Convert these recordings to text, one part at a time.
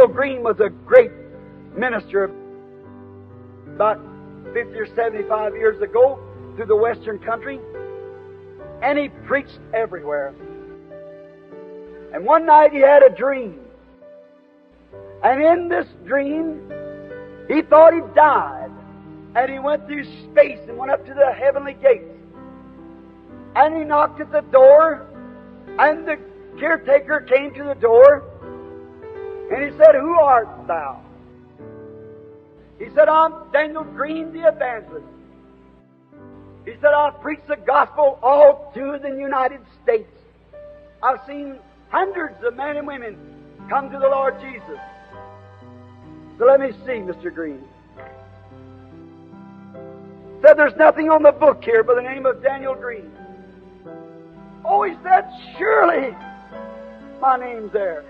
Daniel Green was a great minister about 50 or 75 years ago through the western country, and he preached everywhere. And one night he had a dream, and in this dream he thought he died, and he went through space and went up to the heavenly gates, and he knocked at the door, and the caretaker came to the door, and he said, "Who art thou?" He said, "I'm Daniel Green, the evangelist." He said, "I preach the gospel all through the United States. I've seen hundreds of men and women come to the Lord Jesus." So let me see, Mr. Green. Said, "There's nothing on the book here by the name of Daniel Green." Oh, he said, "Surely my name's there."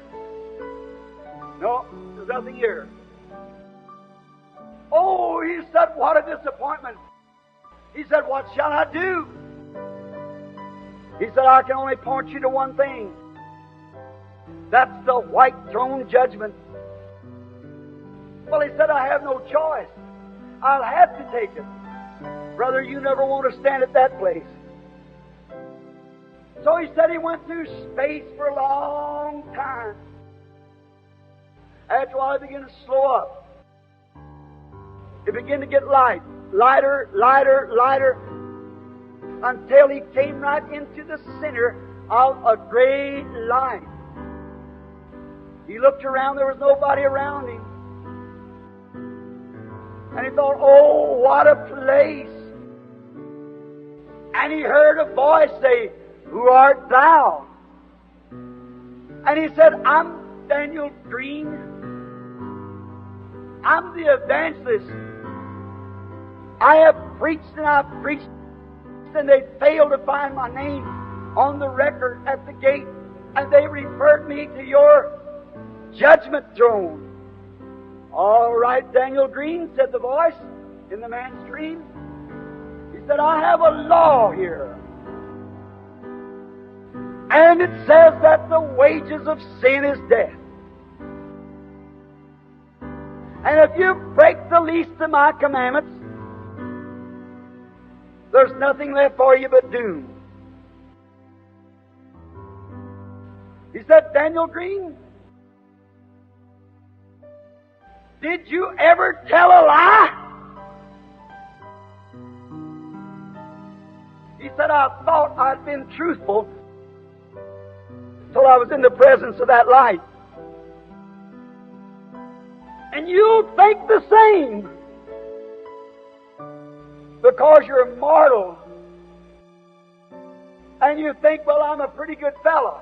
No, there's nothing here. Oh, he said, "What a disappointment." He said, "What shall I do?" He said, "I can only point you to one thing. That's the white throne judgment." Well, he said, "I have no choice. I'll have to take it. Brother, you never want to stand at that place." So he said he went through space for a long time. After a while, it began to slow up. It began to get lighter, lighter, until he came right into the center of a great light. He looked around, there was nobody around him. And he thought, "Oh, what a place." And he heard a voice say, "Who art thou?" And he said, "I'm Daniel Green. I'm the evangelist. I have preached and I've preached, and they failed to find my name on the record at the gate, and they referred me to your judgment throne." "All right, Daniel Green," said the voice in the man's dream. He said, "I have a law here. And it says that the wages of sin is death. And if you break the least of my commandments, there's nothing left for you but doom." He said, "Daniel Green, did you ever tell a lie?" He said, "I thought I'd been truthful till I was in the presence of that light. And you'll think the same, because you're mortal. And you think, well, I'm a pretty good fellow.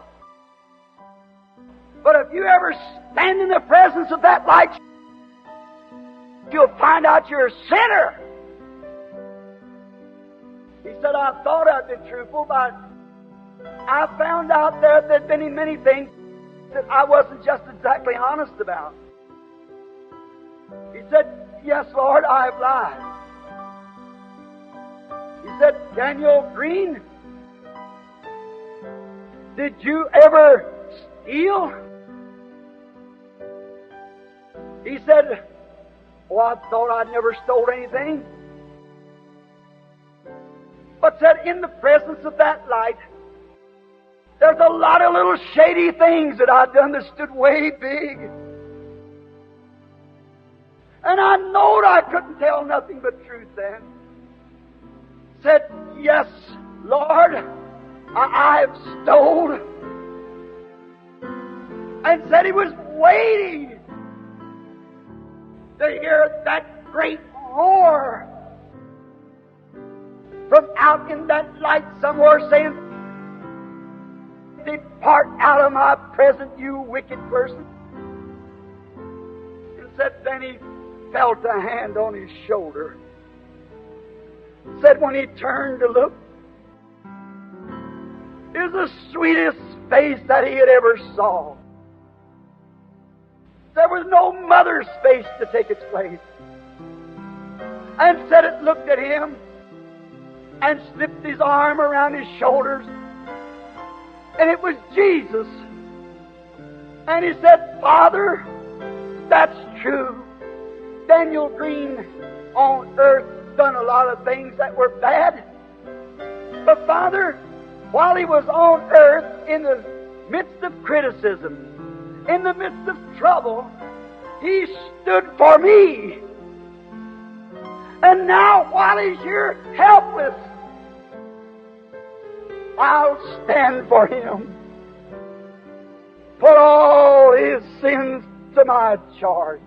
But if you ever stand in the presence of that light, you'll find out you're a sinner." He said, "I thought I'd been truthful, but I found out there'd been many things that I wasn't just exactly honest about." He said, "Yes, Lord, I have lied." He said, "Daniel Green, did you ever steal?" He said, "Oh, I thought I'd never stole anything." But said, in the presence of that light, there's a lot of little shady things that I'd done that stood way big. And I knowed I couldn't tell nothing but truth then. Said, "Yes, Lord, I've stole." And said he was waiting to hear that great roar from out in that light somewhere saying, "Depart out of my presence, you wicked person." And said then he felt a hand on his shoulder. Said when he turned to look, it was the sweetest face that he had ever saw. There was no mother's face to take its place. And said it looked at him and slipped his arm around his shoulders, and it was Jesus. And he said, "Father, that's true. Daniel Green on earth done a lot of things that were bad. But Father, while He was on earth in the midst of criticism, in the midst of trouble, He stood for me. And now, while He's here helpless, I'll stand for Him. Put all His sins to my charge.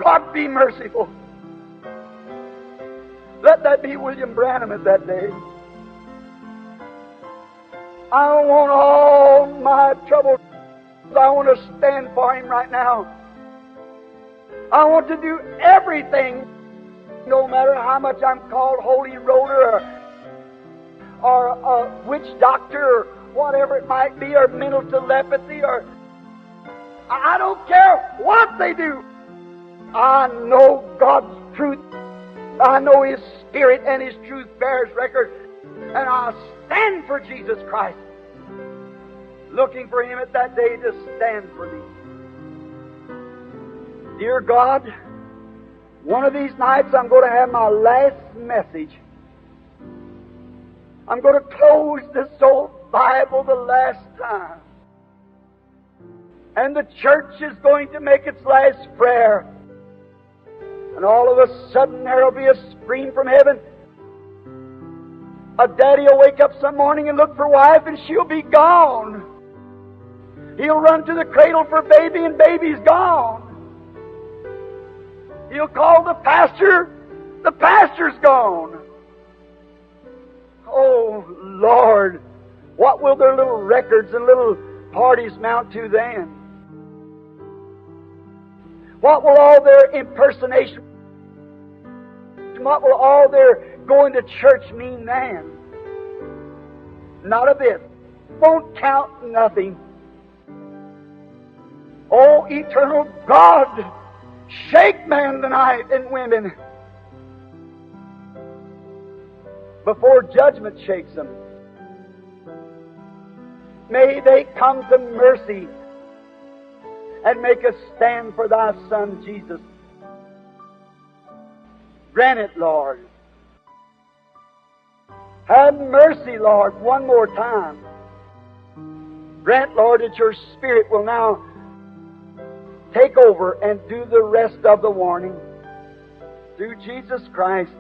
God be merciful. Let that be William Branham at that day. I don't want all my troubles. I want to stand for Him right now. I want to do everything, no matter how much I'm called holy roller or a witch doctor or whatever it might be, or mental telepathy, or I don't care what they do. I know God's truth. I know His Spirit, and His truth bears record. And I'll stand for Jesus Christ, looking for Him at that day to stand for me. Dear God, one of these nights I'm going to have my last message. I'm going to close this old Bible the last time. And the church is going to make its last prayer. And all of a sudden there will be a scream from heaven. A daddy will wake up some morning and look for wife, and she'll be gone. He'll run to the cradle for baby, and baby's gone. He'll call the pastor's gone. Oh, Lord, what will their little records and little parties mount to then? What will all their impersonation, what will all their going to church mean then? Not a bit. Won't count nothing. Oh, eternal God, shake man tonight and women before judgment shakes them. May they come to mercy and make a stand for Thy Son, Jesus. Grant it, Lord. Have mercy, Lord, one more time. Grant, Lord, that Your Spirit will now take over and do the rest of the warning. Through Jesus Christ.